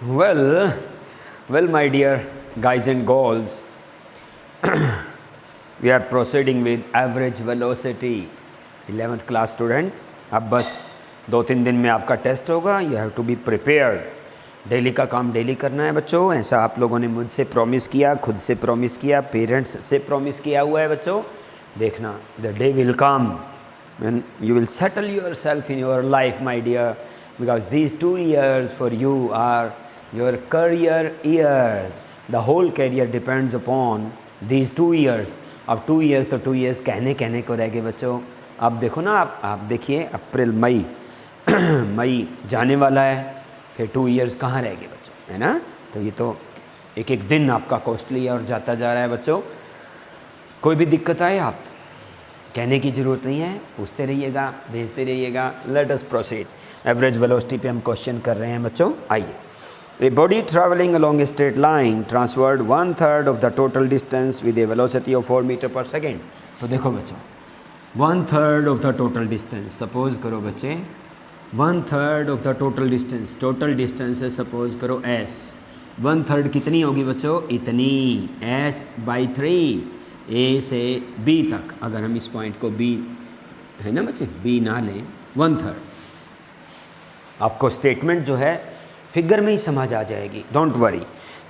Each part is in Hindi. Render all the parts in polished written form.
Well, my dear guys and girls, we are proceeding with average velocity. 11th class student, अब बस 2-3 दिन में आपका टेस्ट होगा. You have to be prepared. Daily का काम डेली करना है बच्चों. ऐसा आप लोगों ने मुझसे प्रॉमिस किया, खुद से प्रॉमिस किया, पेरेंट्स से प्रॉमिस किया हुआ है बच्चों. देखना, the day will come when you will settle yourself in your life, my dear, because these 2 years for you are your career years. The whole career depends upon these 2 years. अब 2 years तो 2 years कहने को रह गए बच्चों. अब देखो ना, आप देखिए, अप्रैल मई मई जाने वाला है, फिर 2 years कहाँ रह गए बच्चों, है ना. तो ये तो एक दिन आपका कॉस्टली है और जाता जा रहा है बच्चों. कोई भी दिक्कत आए आप कहने की ज़रूरत नहीं है, पूछते रहिएगा, भेजते रहिएगा. Let us proceed. Average velocity पे हम क्वेश्चन कर रहे हैं बच्चों. आइए. A body traveling along a straight line transferred 1/3 of the total distance with a velocity of 4 meter per second. तो देखो बच्चों, 1/3 of the total distance. Suppose करो बच्चे 1/3 of the total distance. Total distance है सपोज करो s. 1/3 कितनी होगी बच्चों? इतनी. s/3 a से b तक. अगर हम इस पॉइंट को b है ना बच्चे, b ना लें, 1/3. आपको स्टेटमेंट जो है फिगर में ही समझ आ जाएगी. Don't worry.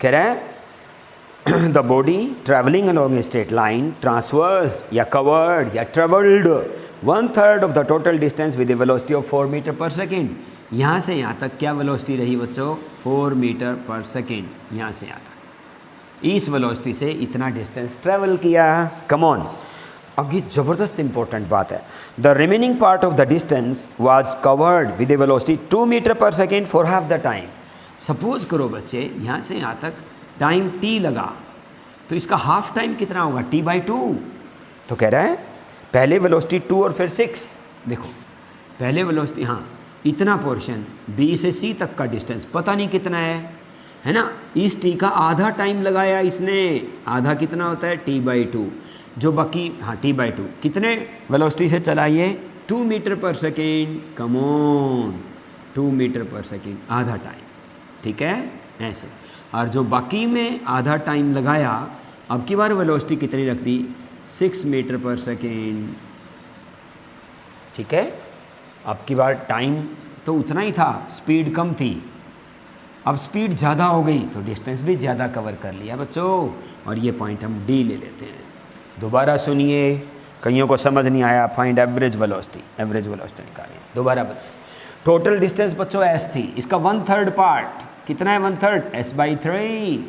कह रहा है the body travelling along a straight line transversed या कवर्ड या travelled 1/3 of the total distance with a velocity of 4 metre पर सेकेंड. यहाँ से यहाँ तक क्या वेलोसिटी रही बच्चों? 4 मीटर पर सेकेंड. यहाँ से यहाँ तक इस वेलोसिटी से इतना डिस्टेंस ट्रेवल किया. Come on. अब ये ज़बरदस्त इंपॉर्टेंट बात है. The remaining part of the distance was covered with a velocity 2 metre पर second for half the time. Suppose करो बच्चे यहाँ से यहाँ तक टाइम t लगा, तो इसका हाफ टाइम कितना होगा? t/2. तो कह रहा है पहले वेलोसिटी 2 और फिर 6. देखो पहले वेलोसिटी, हाँ, इतना पोर्शन b से c तक का डिस्टेंस पता नहीं कितना है ना. इस t का आधा टाइम लगाया इसने. आधा कितना होता है? t/2. जो बाकी, हाँ, t/2 कितने वेलोसिटी से चला ये? 2 मीटर पर सेकेंड. कम ऑन, 2 मीटर पर सेकेंड, आधा टाइम. ठीक है, ऐसे. और जो बाकी में आधा टाइम लगाया, अब की बार वेलोसिटी कितनी रख दी? 6 मीटर पर सेकेंड. ठीक है. अब की बार टाइम तो उतना ही था, स्पीड कम थी. अब स्पीड ज़्यादा हो गई तो डिस्टेंस भी ज़्यादा कवर कर लिया बच्चों. और ये पॉइंट हम डी ले लेते हैं. दोबारा सुनिए, कईयों को समझ नहीं आया. Find average velocity. Average velocity निकालिए. दोबारा बताइए. टोटल डिस्टेंस बच्चों s थी, इसका 1/3 पार्ट कितना है? 1/3 s/3.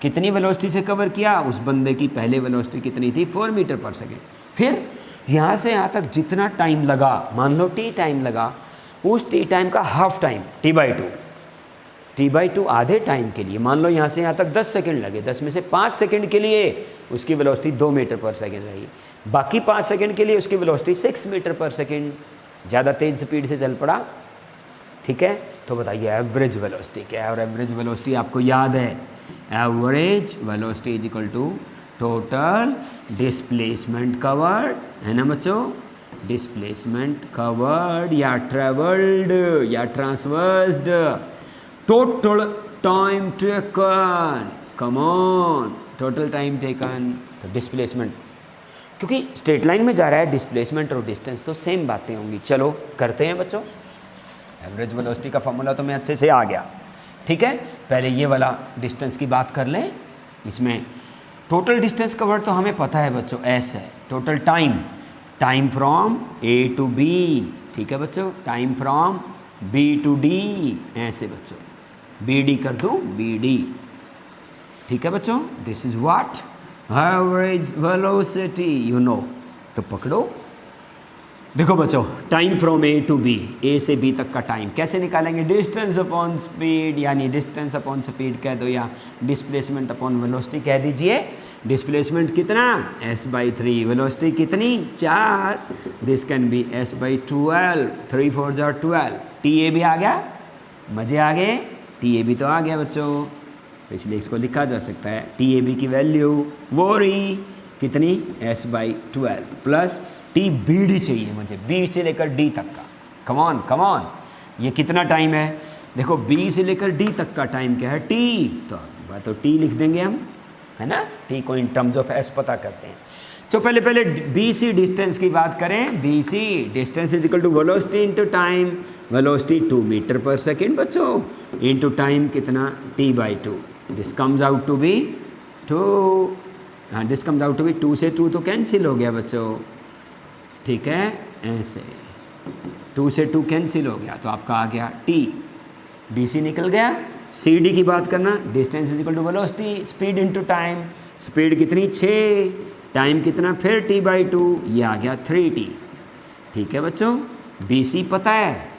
कितनी वेलोसिटी से कवर किया? उस बंदे की पहले वेलोसिटी कितनी थी? 4 मीटर पर सेकेंड. फिर यहाँ से यहाँ तक जितना टाइम लगा, मान लो t टाइम लगा, उस t टाइम का हाफ टाइम t/2. t/2 आधे टाइम के लिए, मान लो यहाँ से यहाँ तक 10 सेकेंड लगे, 10 में से 5 सेकेंड के लिए उसकी वेलोसिटी 2 मीटर पर सेकेंड रही. बाकी 5 सेकेंड के लिए उसकी वेलोसिटी 6 मीटर पर सेकेंड. ज़्यादा तेज़ स्पीड से चल पड़ा. ठीक है. तो बताइए एवरेज वेलोसिटी क्या है? और एवरेज वेलोसिटी आपको याद है, average velocity is equal to total displacement covered, है ना बच्चों. डिस्प्लेसमेंट कवर्ड या ट्रेवल्ड या transversed, total time taken. Come on, total time taken. तो डिस्प्लेसमेंट, क्योंकि स्ट्रेट लाइन में जा रहा है, डिस्प्लेसमेंट और डिस्टेंस तो सेम बातें होंगी. चलो करते हैं बच्चों. एवरेज वेलोसिटी का फॉर्मूला तो मैं अच्छे से आ गया. ठीक है. पहले ये वाला डिस्टेंस की बात कर लें. इसमें टोटल डिस्टेंस कवर तो हमें पता है बच्चों, s है. Total time from a to b. ठीक है बच्चों. Time from b to d. ऐसे बच्चों bd कर दूँ, bd. ठीक है बच्चों. This is what average velocity, you know. तो पकड़ो. देखो बच्चों, time from A to B, A से बी तक का टाइम कैसे निकालेंगे? डिस्टेंस अपॉन स्पीड, यानी डिस्टेंस अपॉन स्पीड कह दो या डिस्प्लेसमेंट अपॉन वेलोसिटी कह दीजिए. डिस्प्लेसमेंट कितना? s/3. वेलोसिटी कितनी? 4. This can be s/12. 3 4 जा 12. TA भी आ गया. मजे आ गए. TA तो आ गया बच्चों. इसलिए इसको लिखा जा सकता है TA की वैल्यू वो रही कितनी? s/12 प्लस TBD चाहिए मुझे, B से लेकर D तक का. Come on. ये कितना टाइम है? देखो बी से लेकर डी तक का टाइम क्या है, टी, तो टी लिख देंगे हम, है ना। टी को इन टर्म्स ऑफ एस पता करते हैं। तो पहले बी सी डिस्टेंस की बात करें। B C distance is equal to velocity into time. Velocity 2 metre पर सेकेंड बच्चों, इंटू टाइम कितना, t/2। This comes out to be 2, हाँ this comes out to be 2 से 2 तो कैंसिल हो गया बच्चों, ठीक है, ऐसे 2 से 2 कैंसिल हो गया, तो आपका आ गया t। बी सी निकल गया। सी डी की बात करना, distance is equal to velocity speed into time. Speed कितनी 6, टाइम कितना फिर t/2, ये आ गया 3t। ठीक है बच्चों, बी सी पता है,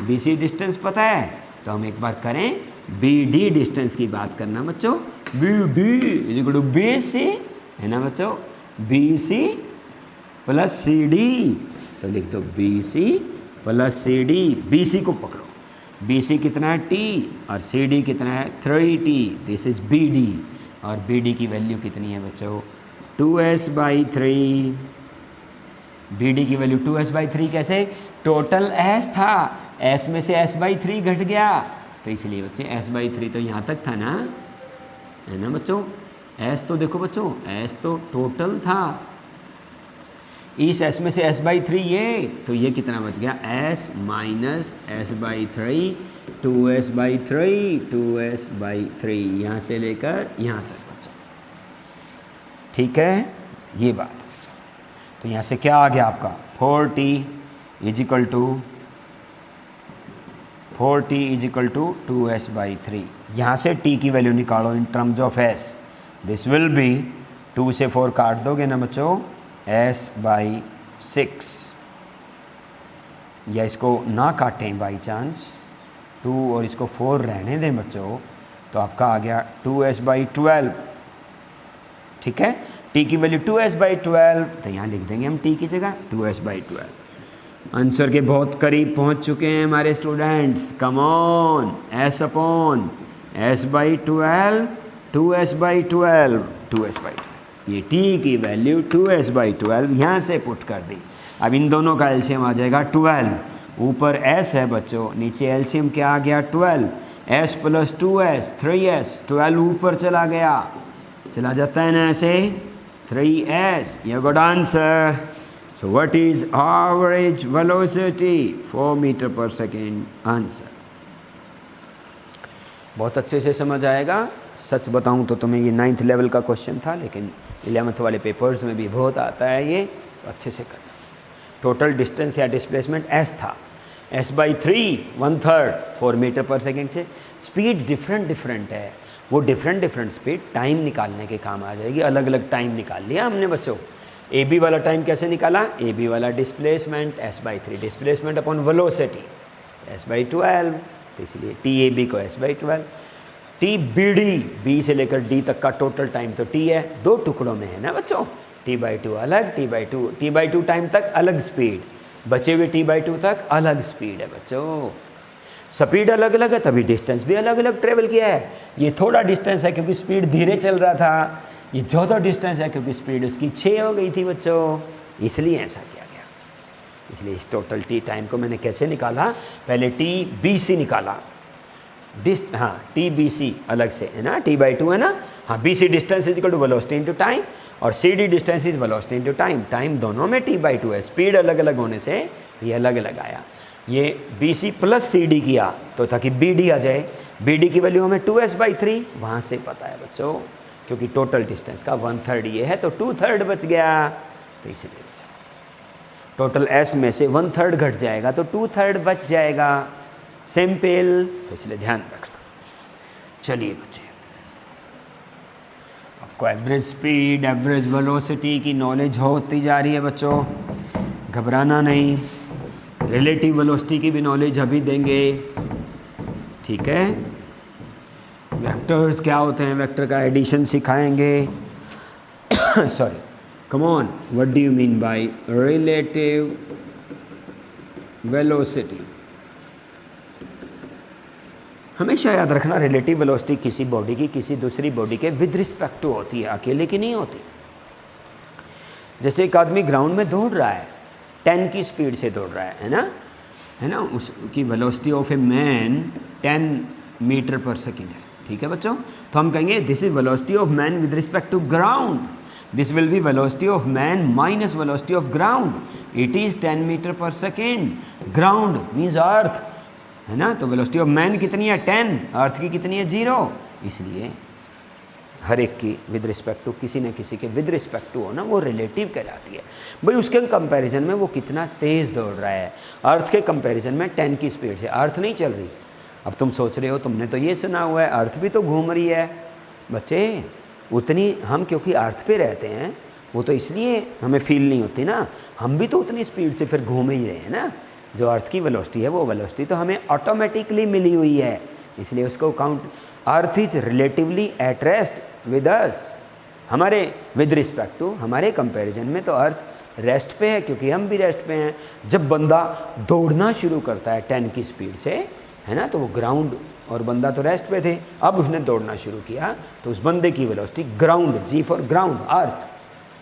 बी सी डिस्टेंस पता है, तो हम एक बार करें बी डी डिस्टेंस की बात करना बच्चों। B D is equal to B C, है ना बच्चों, B C plus C D, तो लिख दो B C plus C D. B C को पकड़ो, बी सी कितना है t और सी डी कितना है 3t, this is B D. और बी डी की वैल्यू कितनी है बच्चों, 2s/3। बी डी की वैल्यू 2s/3 कैसे, टोटल s था, s में से s/3 घट गया, तो इसलिए बच्चे s/3 तो यहाँ तक था ना, है ना बच्चों। s तो देखो बच्चों, s तो टोटल था, इस s में से s/3 ये, तो ये कितना बच गया, s minus s/3, 2s/3, 2s/3, यहाँ से लेकर यहाँ तक बच्चों, ठीक है, ये बात है। तो यहाँ से क्या आ गया आपका 4t is equal to 2s/3। यहाँ से t की वैल्यू निकालो in terms of s, this will B 2 से 4 काट दोगे ना बच्चों, s/6, या इसको ना काटें बाई चांस 2 और इसको 4 रहने दें बच्चों, तो आपका आ गया 2s/12। ठीक है, t की वैल्यू 2s/12, तो यहाँ लिख देंगे हम t की जगह 2s/12। आंसर के बहुत करीब पहुँच चुके हैं हमारे students, come on, s/12, 2s/12, 2s/12, ये t की वैल्यू 2s/12 यहाँ से पुट कर दी। अब इन दोनों का एलसीएम आ जाएगा 12, ऊपर s है बच्चों, नीचे एलसीएम क्या आ गया 12, s प्लस 2s 3s, 12 ऊपर चला गया, चला जाता है ना ऐसे, 3s, you got answer. So what is average velocity? 4 metre पर सेकेंड, आंसर। बहुत अच्छे से समझ आएगा। सच बताऊं तो तुम्हें ये 9th लेवल का क्वेश्चन था, लेकिन 11th वाले पेपर्स में भी बहुत आता है ये, तो अच्छे से करना। टोटल डिस्टेंस या डिस्प्लेसमेंट s था, s/3 1/3 4 मीटर पर सेकेंड से। स्पीड डिफरेंट है, वो डिफरेंट स्पीड टाइम निकालने के काम आ जाएगी। अलग अलग टाइम निकाल लिया हमने बच्चों। ए बी वाला टाइम कैसे निकाला, ए बी वाला displacement s/3, displacement upon velocity s/12, तो इसलिए टी ए बी को s/12। T B D, B से लेकर डी तक का टोटल टाइम तो टी है, 2 टुकड़ों में है ना बच्चों, t/2 अलग, t/2 टाइम तक अलग स्पीड, बचे हुए t/2 तक अलग स्पीड है बच्चों। स्पीड अलग अलग है तभी डिस्टेंस भी अलग अलग ट्रेवल किया है। ये थोड़ा डिस्टेंस है क्योंकि स्पीड धीरे चल रहा था, ये ज़्यादा डिस्टेंस है क्योंकि स्पीड उसकी 6 हो गई थी बच्चों, इसलिए ऐसा किया गया। इसलिए इस टोटल टी टाइम को मैंने कैसे निकाला, पहले टी बी सी निकाला, हाँ टी बी सी अलग से है ना, t/2 है ना, हाँ B C distance is equal to velocity into time, और C D distance is velocity into time. Time दोनों में t/2 है, स्पीड अलग अलग होने से ये अलग अलग आया। ये B C plus C D किया तो ताकि बी डी आ जाए, बी डी की वैल्यू हमें 2s/3 वहाँ से पता है बच्चों, क्योंकि टोटल डिस्टेंस का 1/3 ये है तो 2/3 बच गया, तो इसीलिए बचा। टोटल s में से 1/3 घट जाएगा तो 2/3 बच जाएगा, सिंपल, तो इसलिए ध्यान रखना। चलिए बच्चे, आपको एवरेज स्पीड, एवरेज वेलोसिटी की नॉलेज होती जा रही है बच्चों, घबराना नहीं। रिलेटिव वेलोसिटी की भी नॉलेज अभी देंगे, ठीक है। वेक्टर्स क्या होते हैं, वेक्टर का एडिशन सिखाएंगे। Sorry, come on, what do you mean by relative velocity? हमेशा याद रखना, रिलेटिव वेलोसिटी किसी बॉडी की किसी दूसरी बॉडी के विद रिस्पेक्ट टू होती है, अकेले की नहीं होती। जैसे एक आदमी ग्राउंड में दौड़ रहा है, 10 की स्पीड से दौड़ रहा है ना, है ना, उसकी velocity of a man 10 metre पर सेकेंड है, ठीक है बच्चों। तो हम कहेंगे this is velocity of man with respect to ground, this will be velocity of man minus velocity of ground, it is 10 metre पर सेकेंड, ग्राउंड मीन्स अर्थ, है ना। तो वेलोसिटी ऑफ मैन कितनी है 10, अर्थ की कितनी है 0, इसलिए हर एक की विद रिस्पेक्ट टू, किसी न किसी के विद रिस्पेक्ट टू हो ना, वो रिलेटिव कहलाती है। भाई उसके कंपैरिजन में वो कितना तेज़ दौड़ रहा है, अर्थ के कंपैरिजन में 10 की स्पीड से, अर्थ नहीं चल रही। अब तुम सोच रहे हो, तुमने तो ये सुना हुआ है अर्थ भी तो घूम रही है। बच्चे उतनी हम क्योंकि अर्थ पे रहते हैं, वो तो इसलिए हमें फील नहीं होती ना, हम भी तो उतनी स्पीड से फिर घूम ही रहे हैं ना। जो अर्थ की वेलोसिटी है वो वेलोसिटी तो हमें ऑटोमेटिकली मिली हुई है, इसलिए उसको count, earth is relatively at rest with us, हमारे विद रिस्पेक्ट टू, हमारे कंपैरिजन में तो अर्थ रेस्ट पे है क्योंकि हम भी रेस्ट पे हैं। जब बंदा दौड़ना शुरू करता है 10 की स्पीड से, है ना, तो वो ग्राउंड और बंदा तो रेस्ट पे थे, अब उसने दौड़ना शुरू किया तो उस बंदे की velocity ground, G for ground, earth,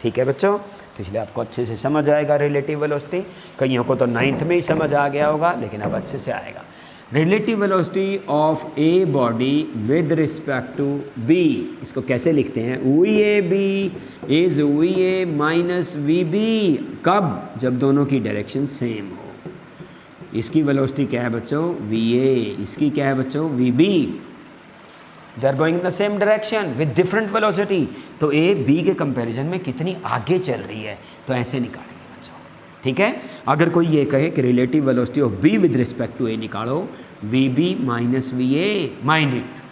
ठीक है बच्चों। तो इसलिए आपको अच्छे से समझ आएगा रिलेटिव वेलोसिटी, कईयों को तो 9th में ही समझ आ गया होगा, लेकिन अब अच्छे से आएगा। Relative velocity of a body with respect to B, इसको कैसे लिखते हैं, V A B is V A minus V B, कब, जब दोनों की डायरेक्शन सेम हो। इसकी वेलोसिटी क्या है बच्चों, वी ए, इसकी क्या है बच्चों, V B, they are going in the same direction with different velocity. तो ए बी के कंपैरिजन में कितनी आगे चल रही है, तो ऐसे निकालेंगे बच्चों, ठीक है। अगर कोई ये कहे कि relative velocity of B with respect to A निकालो, V B minus V A, mind it,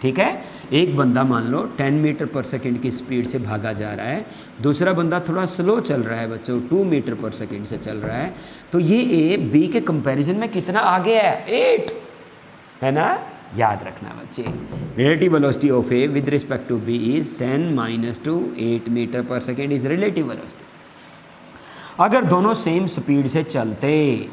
ठीक है। एक बंदा मान लो 10 मीटर पर सेकेंड की स्पीड से भागा जा रहा है, दूसरा बंदा थोड़ा स्लो चल रहा है बच्चों, 2 मीटर पर सेकेंड से चल रहा है, तो ये ए बी के कंपैरिजन में कितना आगे है, 8, है ना, याद रखना बच्चे। Relative velocity of A with respect to B is 10 minus 2, 8 meter पर सेकेंड इज रिलेटिव वेलोसिटी। अगर दोनों सेम स्पीड से चलते,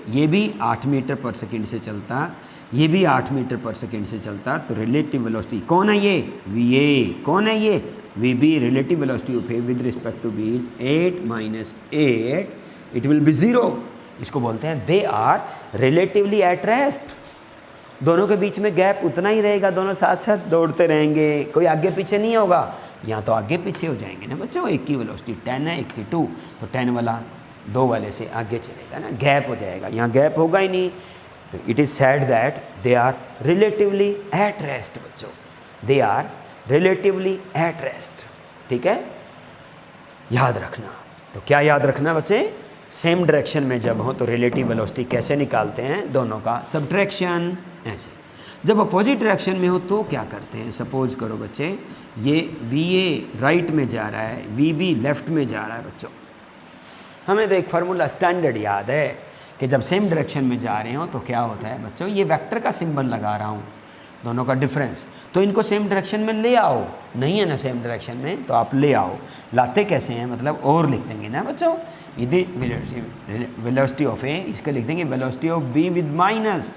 ये भी 8 मीटर पर सेकेंड से चलता, ये भी 8 मीटर पर सेकेंड से चलता, तो रिलेटिव वेलोसिटी कौन है ये, वी ए, कौन है ये, V B, relative velocity of A with respect to B is 8 minus 8, it will be 0। इसको बोलते हैं they are relatively at rest, दोनों के बीच में गैप उतना ही रहेगा, दोनों साथ साथ दौड़ते रहेंगे, कोई आगे पीछे नहीं होगा। यहाँ तो आगे पीछे हो जाएंगे ना बच्चों, एक की वेलोसिटी 10 है, एक की 2, तो 10 वाला 2 वाले से आगे चलेगा ना, गैप हो जाएगा, यहाँ गैप होगा ही नहीं। तो it is said that they are relatively at rest बच्चों, they are relatively at rest, ठीक है, याद रखना। तो क्या याद रखना बच्चे, सेम डायरेक्शन में जब हो तो रिलेटिव वेलोसिटी कैसे निकालते हैं, दोनों का सब्ट्रैक्शन, ऐसे। जब अपोजिट डायरेक्शन में हो तो क्या करते हैं, सपोज करो बच्चे ये वी ए राइट में जा रहा है, वी बी लेफ्ट में जा रहा है बच्चों, हमें तो एक फार्मूला स्टैंडर्ड याद है कि जब सेम डायरेक्शन में जा रहे हो तो क्या होता है बच्चों, ये वेक्टर का सिंबल लगा रहा हूँ, दोनों का डिफरेंस, तो इनको सेम डायरेक्शन में ले आओ, नहीं है ना सेम डायरेक्शन में, तो आप ले आओ, लाते कैसे हैं मतलब और लिख देंगे ना बच्चों, इधर वेलोसिटी ऑफ ए, इसका लिख देंगे velocity of B with minus,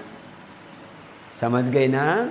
समझ गए ना,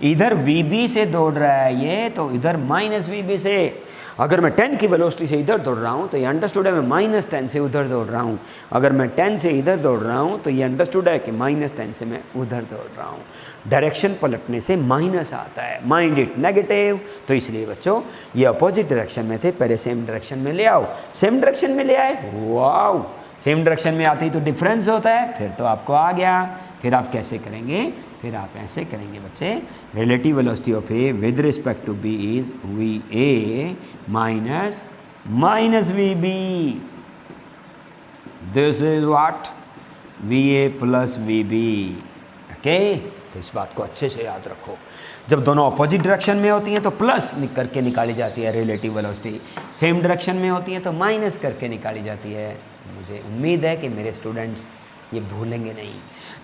इधर वी बी से दौड़ रहा है ये, तो इधर माइनस वी बी से, अगर मैं 10 की वेलोसिटी से इधर दौड़ रहा हूँ तो ये अंडरस्टूड है मैं -10 से उधर दौड़ रहा हूँ, अगर मैं 10 से इधर दौड़ रहा हूँ तो ये अंडरस्टूड है कि -10 से मैं उधर दौड़ रहा हूँ। डायरेक्शन पलटने से माइनस आता है, माइंड इट नेगेटिव, तो इसलिए बच्चों ये अपोजिट डायरेक्शन में थे, पहले सेम डायरेक्शन में ले आओ, सेम डायरेक्शन में ले आए, वाओ, सेम डायरेक्शन में आते ही तो डिफरेंस होता है, फिर तो आपको आ गया। फिर आप कैसे करेंगे, फिर आप ऐसे करेंगे बच्चे, relative velocity of A with respect to B is V A minus minus V B, this is what, V A plus V B, okay. तो इस बात को अच्छे से याद रखो, जब दोनों अपोजिट डायरेक्शन में होती हैं तो प्लस करके निकाली जाती है रिलेटिव वेलोसिटी, सेम डायरेक्शन में होती हैं तो माइनस करके निकाली जाती है। मुझे उम्मीद है कि मेरे स्टूडेंट्स ये भूलेंगे नहीं।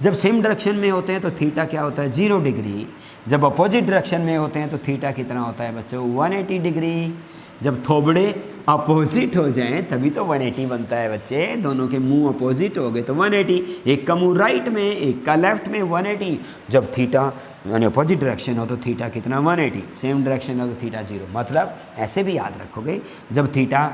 जब सेम डायरेक्शन में होते हैं तो थीटा क्या होता है, 0 डिग्री, जब अपोजिट डायरेक्शन में होते हैं तो थीटा कितना होता है बच्चों, 180 डिग्री। जब थोबड़े अपोजिट हो जाएं तभी तो 180 बनता है बच्चे, दोनों के मुंह अपोजिट हो गए तो 180, एक का मुंह राइट में एक का लेफ्ट में 180। जब थीटा यानी अपोजिट डायरेक्शन हो तो थीटा कितना, 180, सेम डायरेक्शन हो तो थीटा 0। मतलब ऐसे भी याद रखोगे, जब थीटा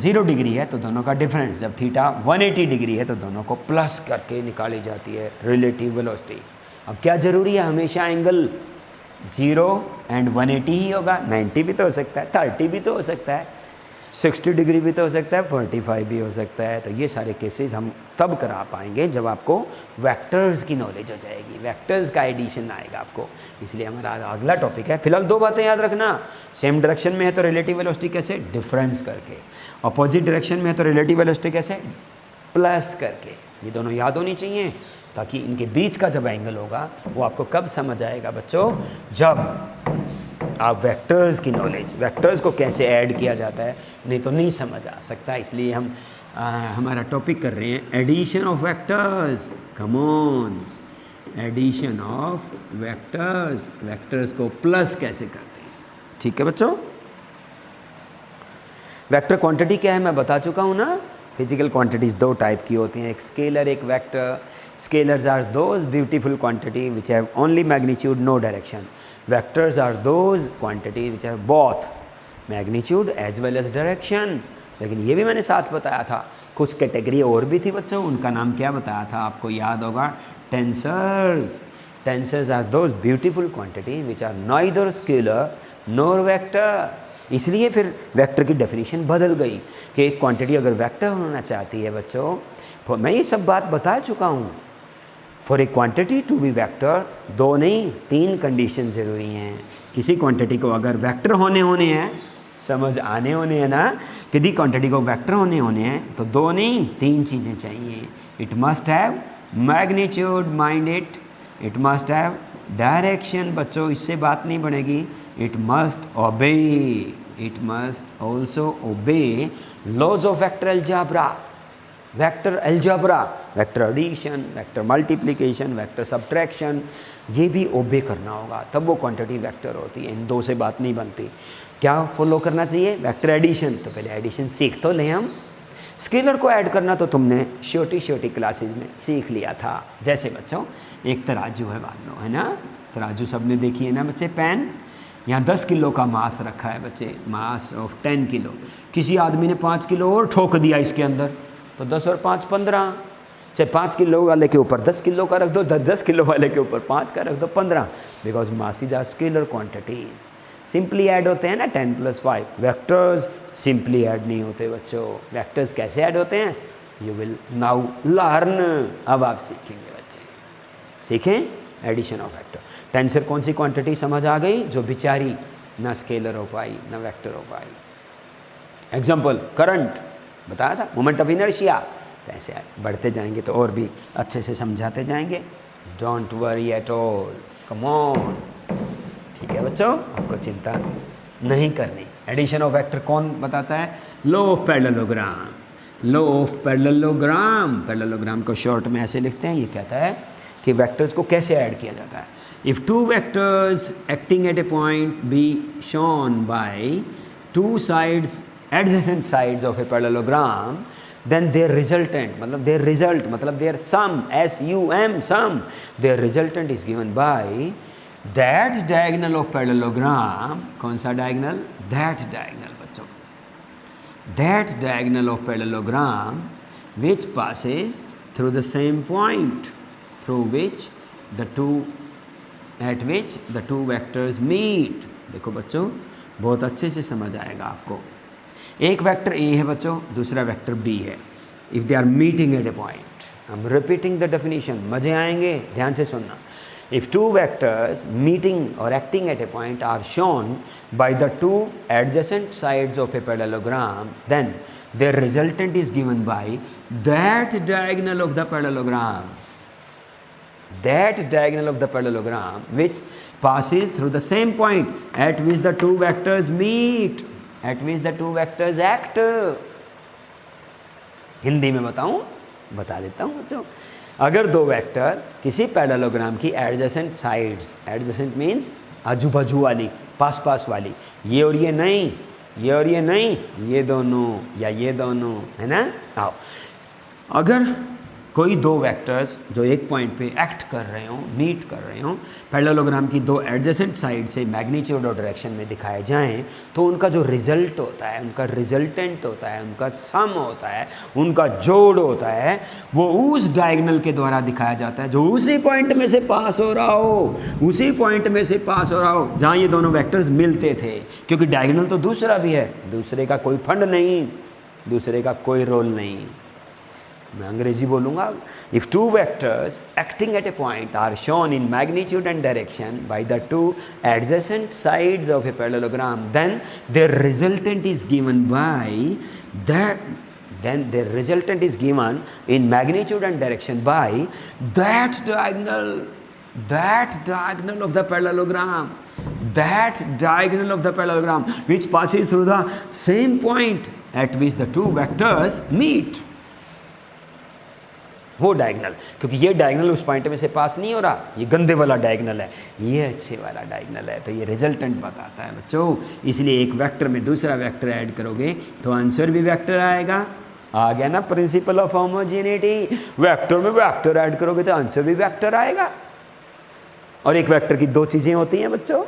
0 डिग्री है तो दोनों का डिफरेंस, जब थीटा 180 डिग्री है तो दोनों को प्लस करके निकाली जाती है रिलेटिव वेलोसिटी। अब क्या ज़रूरी है, हमेशा एंगल 0 एंड 180 ही होगा, 90 भी तो हो सकता है, 30 भी तो हो सकता है, 60 डिग्री भी तो हो सकता है, 45 भी हो सकता है। तो ये सारे केसेस हम तब करा पाएंगे जब आपको वेक्टर्स की नॉलेज हो जाएगी, वेक्टर्स का एडिशन आएगा आपको। इसलिए हमारा अगला टॉपिक है। फिलहाल 2 बातें याद रखना, सेम डायरेक्शन में है तो रिलेटिव वेलोसिटी कैसे, डिफरेंस करके, अपोजिट डायरेक्शन में है तो रिलेटिव वेलोसिटी कैसे, प्लस करके। ये दोनों याद होनी चाहिए ताकि इनके बीच का जब एंगल होगा वो आपको कब समझ आएगा बच्चों, जब आप वेक्टर्स की नॉलेज, वेक्टर्स को कैसे ऐड किया जाता है, नहीं तो नहीं समझ आ सकता। इसलिए हम हमारा टॉपिक कर रहे हैं addition of vectors. Come on, addition of vectors, vectors को प्लस कैसे करते हैं। ठीक है बच्चों, वेक्टर क्वांटिटी क्या है मैं बता चुका हूँ ना। फिजिकल क्वांटिटीज़ 2 टाइप की होती हैं, एक स्केलर एक vector. Scalars are those beautiful quantity which have only magnitude no direction. Vectors are those quantities which have both magnitude as well as direction। लेकिन ये भी मैंने साथ बताया था, कुछ कैटेगरी और भी थी बच्चों, उनका नाम क्या बताया था आपको याद होगा, tensors. Tensors are those beautiful quantity which are neither scalar nor vector. इसलिए फिर वेक्टर की डेफिनेशन बदल गई कि एक क्वांटिटी अगर वेक्टर होना चाहती है बच्चों, मैं ये सब बात बता चुका हूँ। For a quantity to be vector 2 नहीं 3 कंडीशन ज़रूरी हैं। किसी क्वांटिटी को अगर वेक्टर होने हैं, समझ आने होने हैं ना, किसी क्वांटिटी को वेक्टर होने हैं तो 2 नहीं 3 चीज़ें चाहिए। It must have magnitude, mind it must have direction, बच्चों इससे बात नहीं बनेगी। It must obey, it must also obey laws of vector algebra. Vector algebra, vector addition, vector multiplication, vector subtraction, ये भी ओबे करना होगा, तब वो क्वांटिटी वेक्टर होती है। इन 2 से बात नहीं बनती। क्या फॉलो करना चाहिए, वेक्टर एडिशन। तो पहले एडिशन सीख तो लें हम। स्केलर को ऐड करना तो तुमने छोटी क्लासेज में सीख लिया था। जैसे बच्चों एक तराजू है मान लो, है ना, तराजू सबने देखी है ना बच्चे, पेन, यहाँ 10 किलो का मास रखा है बच्चे, मास ऑफ 10 किलो। किसी आदमी ने 5 किलो और ठोक दिया इसके अंदर, तो 10 और 5 15, चाहे 5 किलो वाले के ऊपर 10 किलो का रख दो, 10 किलो वाले के ऊपर 5 का रख दो, 15, because mass is are scalar quantities. Simply add होते हैं ना 10 + 5। वेक्टर्स सिंपली ऐड नहीं होते बच्चों। वेक्टर्स कैसे ऐड होते हैं, यू विल नाउ लर्न। अब आप सीखेंगे बच्चे, सीखें एडिशन ऑफ वेक्टर। टेंसर कौन सी क्वांटिटी समझ आ गई, जो बेचारी ना स्केलर हो पाई ना वेक्टर हो पाई। एग्जाम्पल करंट बताया था, मोमेंट ऑफ इनर्शिया। तो ऐसे बढ़ते जाएंगे तो और भी अच्छे से समझाते जाएंगे। Don't worry at all, come on. ठीक है बच्चों, आपको चिंता नहीं करनी। एडिशन ऑफ वेक्टर कौन बताता है, law of parallelogram. Law of parallelogram, parallelogram को शॉर्ट में ऐसे लिखते हैं। ये कहता है कि वेक्टर्स को कैसे ऐड किया जाता है। If 2 vectors acting at a point be shown by 2 sides adjacent sides of a parallelogram, then their resultant, मतलब their result, मतलब their sum, SUM, sum, their resultant is given by that diagonal of parallelogram। कौन सा diagonal, that diagonal बच्चों, that diagonal of parallelogram which passes through the same point through which the two at which the 2 vectors meet। देखो बच्चों बहुत अच्छे से समझ आएगा आपको। एक वेक्टर ए है बच्चों, दूसरा वेक्टर बी है। If they are meeting at a point, I am repeating the definition, मज़े आएंगे, ध्यान से सुनना। इफ़ 2 वेक्टर्स मीटिंग और acting at a point are shown by the 2 adjacent sides of a parallelogram, then their resultant is given by that diagonal of the parallelogram, that diagonal of the parallelogram which passes through the same point at which the 2 vectors meet, at which the 2 vectors act। Hindi में बताऊं, बता देता हूं बच्चों। अगर 2 वेक्टर किसी पैरेललोग्राम की एडजेसेंट साइड्स, एडजेसेंट मीन्स आजू बाजू वाली, पास पास वाली, ये और ये नहीं, ये और ये नहीं, ये दोनों या ये दोनों, है ना। आओ, अगर कोई दो वेक्टर्स जो एक पॉइंट पे एक्ट कर रहे हों, मीट कर रहे हों, पैरेललोग्राम की दो एडजेसेंट साइड से मैग्नीट्यूड और डायरेक्शन में दिखाए जाएं, तो उनका जो रिजल्ट होता है, उनका रिजल्टेंट होता है, उनका सम होता है, उनका जोड़ होता है, वो उस डायगोनल के द्वारा दिखाया जाता है जो उसी पॉइंट में से पास हो रहा हो, उसी पॉइंट में से पास हो रहा हो जहाँ ये दोनों वेक्टर्स मिलते थे। क्योंकि डायगोनल तो दूसरा भी है, दूसरे का कोई फंड नहीं, दूसरे का कोई रोल नहीं। मैं अंग्रेजी बोलूँगा। If two vectors acting at a point are shown in magnitude and direction by the two adjacent sides of a parallelogram, then their resultant is given by that, then the resultant is given in magnitude and direction by that diagonal of the parallelogram, that diagonal of the parallelogram which passes through the same point at which the two vectors meet. वो डायगोनल, क्योंकि ये डायगोनल उस पॉइंट में से पास नहीं हो रहा, ये गंदे वाला डायगोनल है, ये अच्छे वाला डायगोनल है, तो ये रिजल्टेंट बताता है बच्चों। इसलिए एक वेक्टर में दूसरा वेक्टर ऐड करोगे तो आंसर भी वेक्टर आएगा। आ गया ना प्रिंसिपल ऑफ होमोजेनिटी। वेक्टर में वेक्टर ऐड करोगे तो आंसर भी वेक्टर आएगा। और एक वेक्टर की दो चीज़ें होती हैं बच्चों,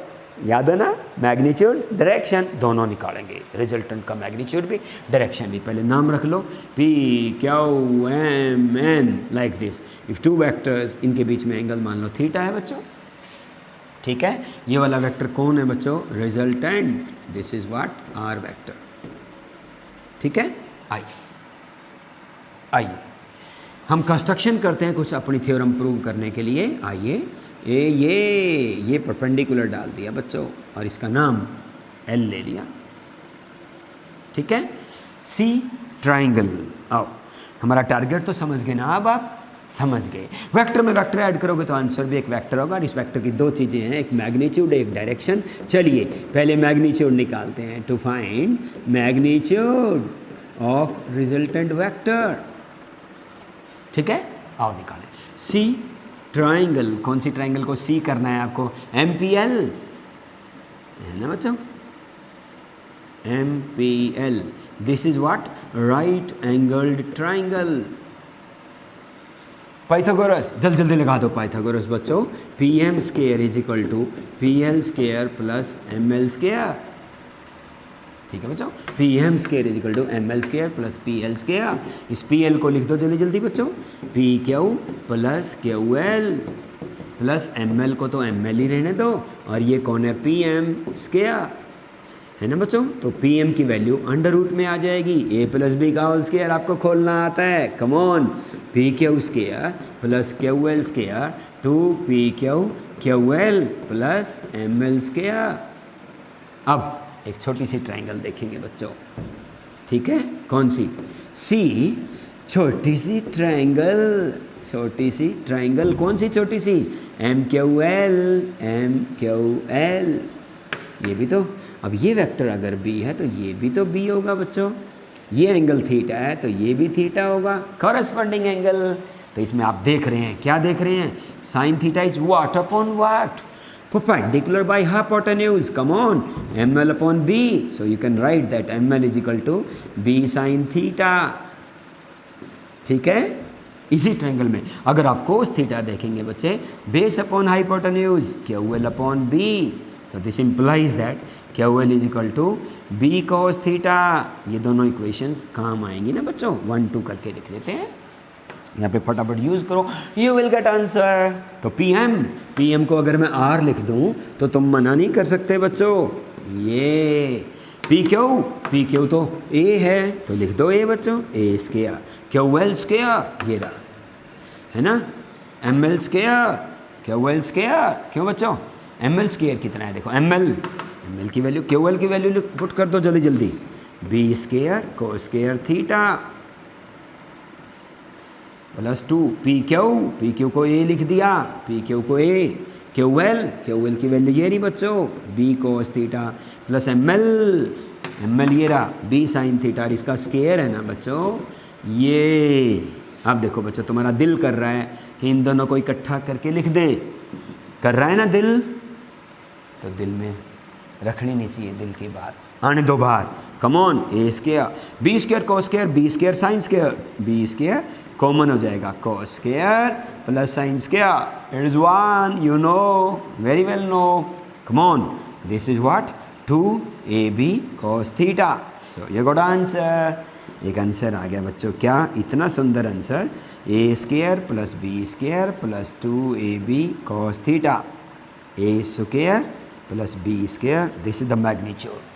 याद है ना, मैग्नीट्यूड, डायरेक्शन, दोनों निकालेंगे। रिजल्टेंट का मैग्नीट्यूड भी, डायरेक्शन भी। पहले नाम रख लो, P Q M N like this. If two vectors, इनके बीच में एंगल मान लो थीटा है बच्चों, ठीक है। ये वाला वेक्टर कौन है बच्चों? Resultant. This is what? R vector, ठीक है। आइए हम कंस्ट्रक्शन करते हैं कुछ अपनी थ्योरम प्रूव करने के लिए। आइए, ये परपेंडिकुलर डाल दिया बच्चों और इसका नाम L ले लिया, ठीक है। C triangle. आओ, हमारा टारगेट तो समझ गए ना, अब आप समझ गए। वेक्टर में वेक्टर ऐड करोगे तो आंसर भी एक वेक्टर होगा। और इस वेक्टर की दो चीज़ें हैं, एक मैग्नीट्यूड, एक डायरेक्शन। चलिए पहले मैग्नीट्यूड निकालते हैं। To find magnitude of resultant vector, ठीक है। आओ निकालें। C ट्राइंगल, कौन सी ट्राइंगल को सी करना है आपको? MPL है ना बच्चों, MPL। This is what? Right angled triangle. Pythagoras, जल्दी लगा दो पाइथागोरस बच्चों। PM square is equal to PL square plus ML square, ठीक है बच्चों। PM square is equal to ML square plus PL square. इस PL को लिख दो जल्दी बच्चों। PQ plus QL plus ML को तो ML ही रहने दो, और ये कौन है? PM स्क्वायर, है ना बच्चों। तो PM की वैल्यू अंडर रूट में आ जाएगी। A प्लस B का होल स्क्वायर आपको खोलना आता है, come on. PQ square plus QL square 2PQ QL plus ML square. अब एक छोटी सी ट्राइंगल देखेंगे बच्चों, ठीक है। कौन सी? C, छोटी सी ट्राइंगल। छोटी सी ट्राइंगल कौन सी छोटी सी? MQL, MQL। ये भी तो, अब ये वेक्टर अगर B है तो ये भी तो B होगा बच्चों। ये एंगल थीटा है तो ये भी थीटा होगा, कॉरेस्पॉन्डिंग एंगल। तो इसमें आप देख रहे हैं, क्या देख रहे हैं? Sine theta is what upon what? Perpendicular by hypotenuse. Come on, ML upon B. So you can write that ML is equal to B sin theta. ठीक है। इसी ट्रायंगल में अगर आप cos थीटा देखेंगे बच्चे, base upon hypotenuse QL upon B. So this implies that QL is equal to B cos theta. ये दोनों इक्वेशंस काम आएंगी ना बच्चों। 1 2 करके लिख लेते हैं यहाँ पे, फटाफट यूज़ करो, यू विल गेट आंसर। तो PM को अगर मैं R लिख दूँ तो तुम मना नहीं कर सकते बच्चों। ये PQ तो A है तो लिख दो A बच्चों, A स्क्वायर। QL स्क्वायर ये रहा, है ना। ML square, QL square. क्यों बच्चों? ML स्क्वायर कितना है देखो, ML की वैल्यू, QL की वैल्यू पुट कर दो जल्दी। B square cos square theta plus 2 PQ को A लिख दिया, PQ को A। QL की वैल्यू ये रही बच्चों, B cos theta plus ML ये रहा, B sin थीटा। और इसका स्क्वायर है ना बच्चों ये। अब देखो बच्चों, तुम्हारा दिल कर रहा है कि इन दोनों को इकट्ठा करके लिख दें, कर रहा है ना दिल, तो दिल में रखनी नहीं चाहिए दिल की बात, आने दो बाहर। Come on, A square B square cos square B square sin square B square common हो जाएगा cos square plus sin square, it is 1, you know, very well know, come on, this is what 2ab cos theta, so you got answer। एक आंसर आ गया बच्चों, क्या इतना सुंदर answer, a square plus b square plus 2ab cos theta, a square plus b square, this is the magnitude.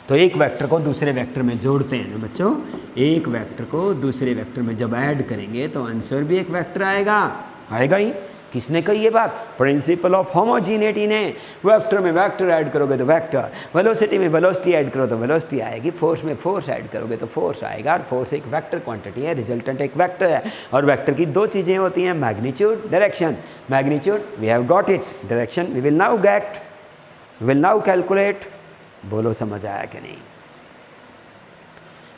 तो एक वेक्टर को दूसरे वेक्टर में जोड़ते हैं ना बच्चों, एक वेक्टर को दूसरे वेक्टर में जब ऐड करेंगे तो आंसर भी एक वेक्टर आएगा, आएगा ही। किसने कही ये बात? प्रिंसिपल ऑफ होमोजीनिटी ने। वेक्टर में वेक्टर ऐड करोगे तो वेक्टर, वेलोसिटी में वेलोसिटी ऐड करो तो वेलोसिटी आएगी, फोर्स में फोर्स ऐड करोगे तो फोर्स आएगा, और फोर्स एक वेक्टर क्वांटिटी है, रिजल्टेंट एक वेक्टर है। और वेक्टर की दो चीज़ें होती हैं, मैग्नीट्यूड, डायरेक्शन। Magnitude we have got it, direction we will now get, will now calculate. बोलो समझ आया कि नहीं?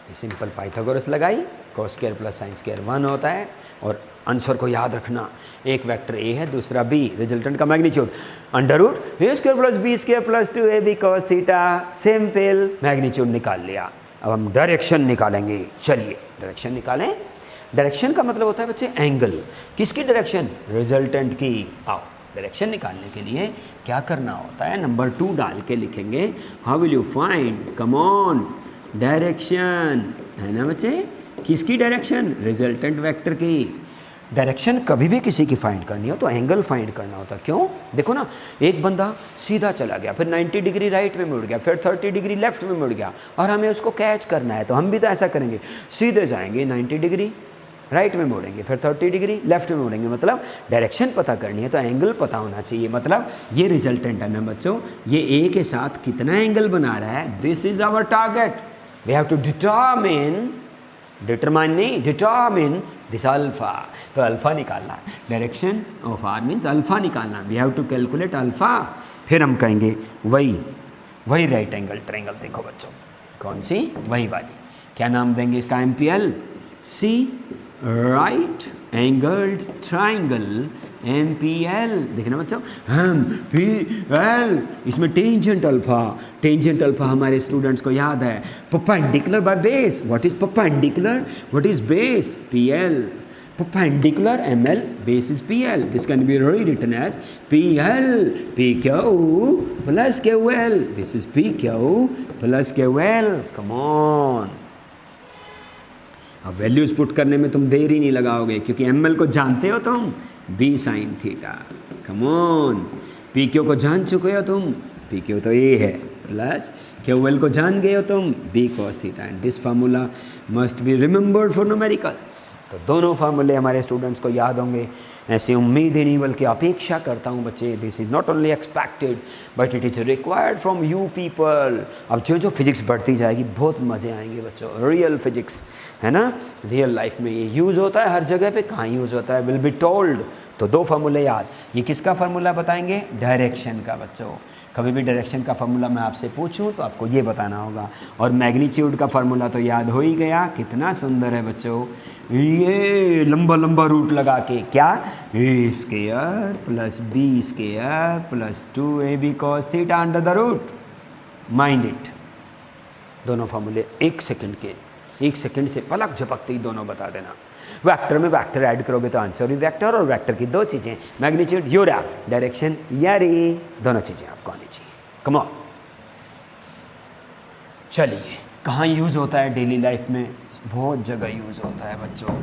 ये सिंपल पाइथागोरस लगाई, cos square plus sin square 1 होता है, और आंसर को याद रखना, एक वेक्टर a है दूसरा b, रिजल्टेंट का magnitude under root a square plus b square plus 2ab cos theta, simple magnitude निकाल लिया। अब हम डायरेक्शन निकालेंगे, चलिए डायरेक्शन निकालें। डायरेक्शन का मतलब होता है बच्चे एंगल, किसकी डायरेक्शन? रिजल्टेंट की। आओ डायरेक्शन निकालने के लिए क्या करना होता है, नंबर 2 डाल के लिखेंगे, how will you find, come on, direction, है ना बच्चे, किसकी डायरेक्शन? रिजल्टेंट वेक्टर की। डायरेक्शन कभी भी किसी की फाइंड करनी हो तो एंगल फाइंड करना होता है। क्यों? देखो ना, एक बंदा सीधा चला गया, फिर 90 डिग्री राइट में मुड़ गया, फिर 30 डिग्री लेफ्ट में मुड़ गया, और हमें उसको कैच करना है, तो हम भी तो ऐसा करेंगे, सीधे जाएंगे 90 डिग्री राइट में मोड़ेंगे, फिर 30 डिग्री लेफ्ट में मोड़ेंगे। मतलब डायरेक्शन पता करनी है तो एंगल पता होना चाहिए। मतलब ये रिजल्टेंट है ना बच्चों, ये ए के साथ कितना एंगल बना रहा है, this is our target, we have to determine this alpha. तो अल्फा निकालना है, direction of R means alpha निकालना, we have to calculate alpha. फिर हम कहेंगे वही राइट एंगल ट्रायंगल, देखो बच्चों कौन सी, वही वाली, क्या नाम देंगे इसका? एमपीएल, सी राइट एंगल्ड ट्राइंगल, एमपीएल। देखना बच्चों, एमपीएल, इसमें टेंजेंट अल्फा हमारे स्टूडेंट्स को याद है, perpendicular by base. What is perpendicular, what is base? PL. perpendicular ml, base is PL. This can be rewritten as PL, PQ plus QL. This is PQ plus QL. Come on. अब वैल्यूज पुट करने में तुम देर ही नहीं लगाओगे, क्योंकि ml को जानते हो तुम, B sin theta. Come on, PQ को जान चुके हो तुम, PQ तो A है, प्लस QL को जान गए हो तुम, B cos theta. And this formula must be remembered for numericals. तो दोनों फार्मूले हमारे स्टूडेंट्स को याद होंगे, ऐसी उम्मीद ही नहीं बल्कि अपेक्षा करता हूँ बच्चे। This is not only expected but it is required from you people. अब जो फिजिक्स बढ़ती जाएगी बहुत मज़े आएंगे बच्चों, रियल फिजिक्स है ना, रियल लाइफ में ये यूज़ होता है हर जगह पे, कहाँ यूज़ होता है, विल बी टोल्ड। तो दो फार्मूले याद, ये किसका फार्मूला बताएंगे? डायरेक्शन का बच्चों। कभी भी डायरेक्शन का फार्मूला मैं आपसे पूछूं तो आपको ये बताना होगा। और मैग्नीट्यूड का फार्मूला तो याद हो ही गया, कितना सुंदर है बच्चों, ये लंबा लंबा रूट लगा के, क्या, A square plus B square plus 2ab cos theta under the root. Mind it, दोनों फार्मूले एक सेकंड से पलक झपकते ही दोनों बता देना। वेक्टर में वेक्टर ऐड करोगे तो आंसर भी वेक्टर, और वेक्टर की दो चीज़ें, मैग्नीट्यूड यूरा, डायरेक्शन यारी, दोनों चीज़ें आपको आनी चाहिए। कम ऑन, चलिए कहाँ यूज़ होता है डेली लाइफ में? बहुत जगह यूज़ होता है बच्चों,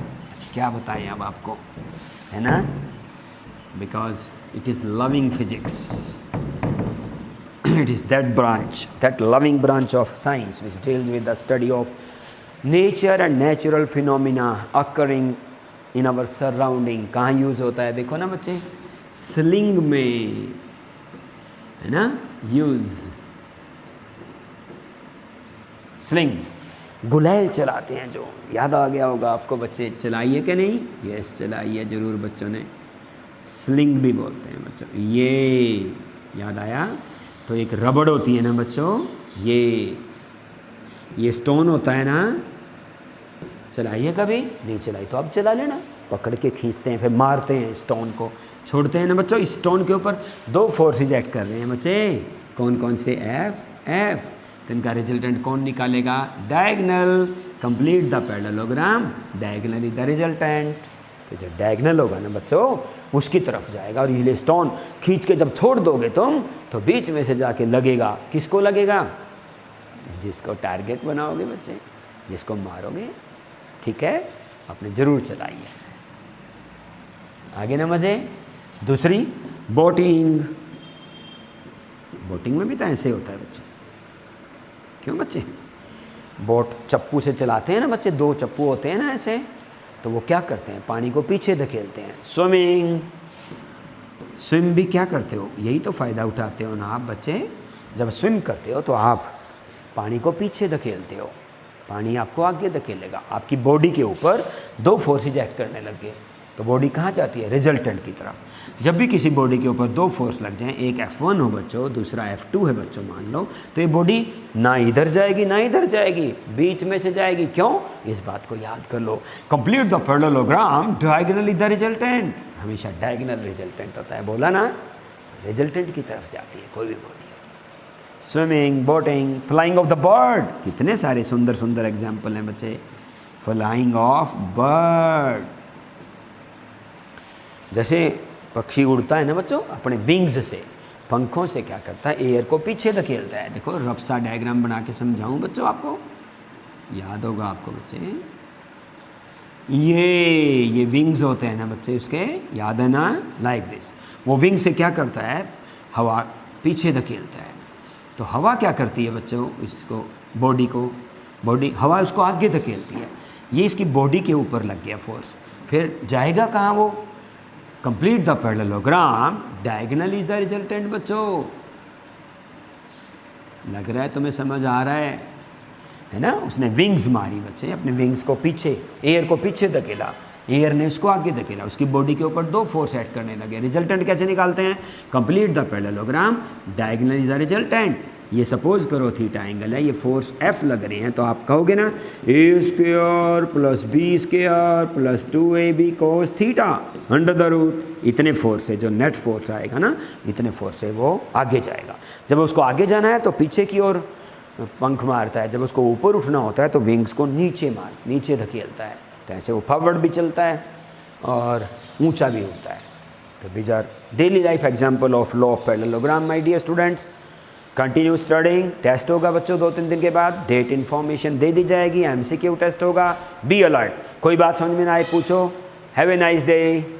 क्या बताएं अब आपको, है ना, because it is loving physics, it is that branch, that loving branch of science which deals with the study of nature and natural phenomena occurring in our surrounding। कहाँ यूज़ होता है? देखो ना बच्चे, स्लिंग में है ना यूज़, स्लिंग, गुलैल चलाते हैं जो, याद आ गया होगा आपको बच्चे, चलाइए कि नहीं? यस चलाइए ज़रूर बच्चों ने, स्लिंग भी बोलते हैं बच्चों, ये याद आया। तो एक रबड़ होती है ना बच्चों, ये स्टोन होता है ना, चलाइए, कभी नहीं चलाई तो अब चला लेना, पकड़ के खींचते हैं फिर मारते हैं स्टोन को, छोड़ते हैं ना बच्चों। इस स्टोन के ऊपर दो फोर्सेज एक्ट कर रहे हैं बच्चे, कौन कौन से? एफ। तो इनका रिजल्टेंट कौन निकालेगा? Diagonal, complete the parallelogram diagonally the resultant. तो जो डायगनल होगा ना बच्चों उसकी तरफ जाएगा, और ये स्टोन खींच के जब छोड़ दोगे तुम तो बीच में से जाके लगेगा, किसको लगेगा? जिसको टारगेट बनाओगे बच्चे, जिसको मारोगे। ठीक है, आपने जरूर चलाइए। आगे ना मजे। दूसरी बोटिंग। बोटिंग में भी तो ऐसे होता है बच्चे, क्यों बच्चे? बोट चप्पू से चलाते हैं ना बच्चे, दो चप्पू होते हैं ना ऐसे, तो वो क्या करते हैं? पानी को पीछे धकेलते हैं। स्विमिंग, स्विम भी क्या करते हो? यही तो फ़ायदा उठाते हो ना आप बच्चे। जब स्विम करते हो तो आप पानी को पीछे धकेलते हो, पानी आपको आगे धकेलेगा। आपकी बॉडी के ऊपर दो फोर्सेज एक्ट करने लग गए, तो बॉडी कहाँ जाती है? रिजल्टेंट की तरफ। जब भी किसी बॉडी के ऊपर दो फोर्स लग जाएं, एक F1 हो बच्चों, दूसरा F2 है बच्चों मान लो, तो ये बॉडी ना इधर जाएगी ना इधर जाएगी, बीच में से जाएगी। क्यों? इस बात को याद कर लो। Complete the parallelogram diagonally the resultant. हमेशा डायगोनल रिजल्टेंट होता है, बोला ना, रिजल्टेंट की तरफ जाती है कोई भी body. Swimming, boating, flying of the bird, कितने सारे सुंदर सुंदर एग्जाम्पल हैं बच्चे। फ्लाइंग ऑफ बर्ड, जैसे पक्षी उड़ता है ना बच्चों अपने विंग्स से, पंखों से क्या करता है? एयर को पीछे धकेलता है। देखो रफ सा डायग्राम बना के समझाऊं बच्चों, आपको याद होगा आपको बच्चे। ये विंग्स होते हैं ना बच्चे उसके, याद है ना? Like this. वो विंग से क्या करता है? हवा पीछे धकेलता है। तो हवा क्या करती है बच्चों? इसको बॉडी को, बॉडी हवा उसको आगे धकेलती है। ये इसकी बॉडी के ऊपर लग गया फोर्स, फिर जाएगा कहाँ वो? Complete the parallelogram diagonal is the resultant. बच्चों लग रहा है तुम्हें समझ आ रहा है ना? उसने विंग्स मारी बच्चे, अपने विंग्स को पीछे, एयर को पीछे धकेला, एयर ने उसको आगे धकेला, उसकी बॉडी के ऊपर दो फोर्स ऐड करने लगे। रिजल्टेंट कैसे निकालते हैं? Complete the parallelogram diagonal is the resultant. ये सपोज करो थीटा एंगल है, ये फोर्स F लग रहे हैं, तो आप कहोगे ना A² + B² + 2AB cos theta under the root. इतने फोर्स से जो नेट फोर्स आएगा ना, इतने फोर्स से वो आगे जाएगा। जब उसको आगे जाना है तो पीछे की ओर पंख मारता है, जब उसको ऊपर उठना होता है तो विंग्स को नीचे धकेलता है। तो ऐसे वो फॉरवर्ड भी चलता है और ऊंचा भी उड़ता है। तो these are daily life example of law of parallelogram my dear students. Continue studying. Test होगा बच्चों 2-3 दिन के बाद, डेट इन्फॉर्मेशन दे दी जाएगी, MCQ टेस्ट होगा। बी अलर्ट, कोई बात समझ में ना आए पूछो। Have a nice day.